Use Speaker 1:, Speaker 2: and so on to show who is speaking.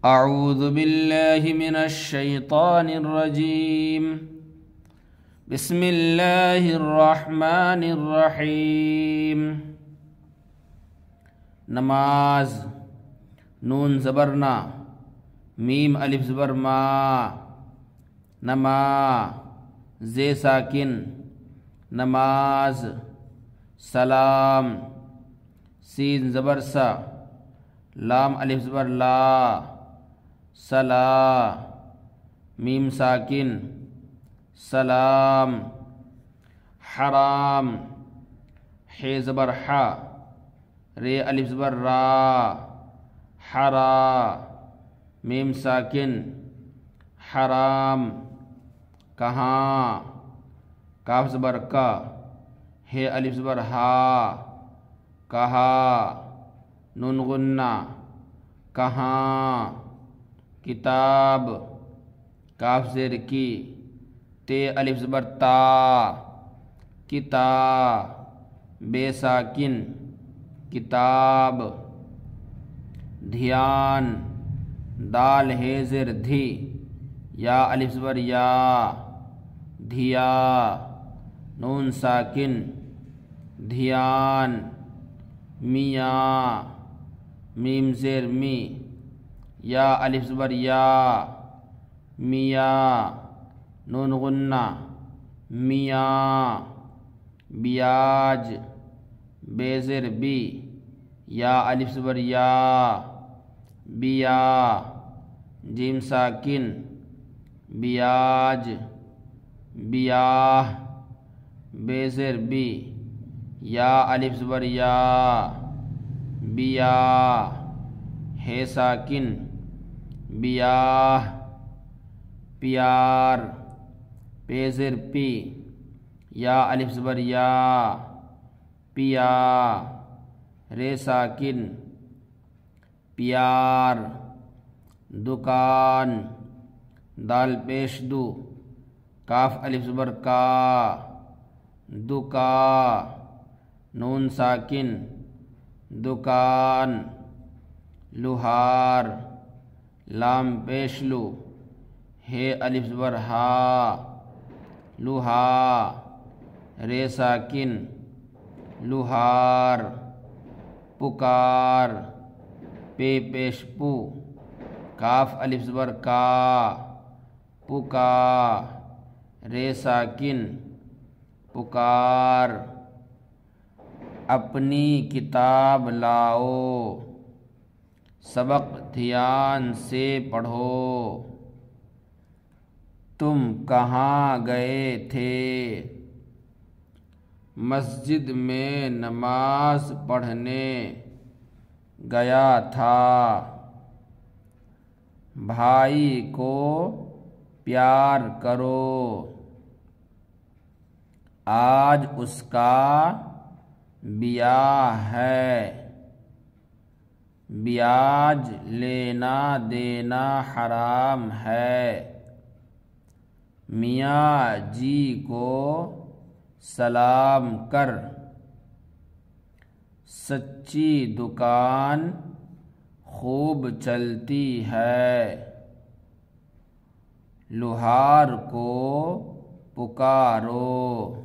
Speaker 1: اعوذ باللہ من الشیطان الرجیم بسم اللہ الرحمن الرحیم۔ نماز، نون زبر نا، میم الف زبر ما، نما، زے ساکن، نماز۔ سلام، سین زبر سا، لام الف زبر لا، سلا، میم ساکن، سلام۔ حرام، ح زبر حا، رے الف زبر را، حرا، میم ساکن، حرام۔ کہاں، کاف زبر کا، ہے الف زبر ہا، کہا، نون غنہ، کہاں۔ کتاب، کاف زیر کی، تے الف زبر تا، کتا، بے ساکن، کتاب۔ دھیان، دال ہے زیر دھی، یا الف زبر یا، دھیا، نون ساکن، دھیان۔ میاں، میم زیر می، یا الف زبر یا، میاں، نون غنہ، میاں۔ بیاج، بے زیر بی، یا الف زبر یا، بیا، جیم ساکن، بیاج۔ بیاہ، بے زیر بی، یا الف زبر یا، بیا، ہے ساکن، بیاہ۔ پیار، پے زیر پی، یا الف زبر یا، پیا، رے ساکن، پیار۔ دکان، دال پیش دو، کاف الف زبر کا، دکا، نون ساکن، دکان۔ لوہار، لام پیش لو، ہے الف زبر ہا، لوہا، رے ساکن، لوہار۔ پکار، پے پیش پو، کاف الف زبر کا، پکا، رے ساکن، پکار۔ اپنی کتاب لاؤ، سبق دھیان سے پڑھو۔ تم کہاں گئے تھے؟ مسجد میں نماز پڑھنے گیا تھا۔ بھائی کو پیار کرو، آج اس کا بیاہ ہے۔ بیاج لینا دینا حرام ہے۔ میاں جی کو سلام کر۔ سچی دکان خوب چلتی ہے۔ لوہار کو پکارو۔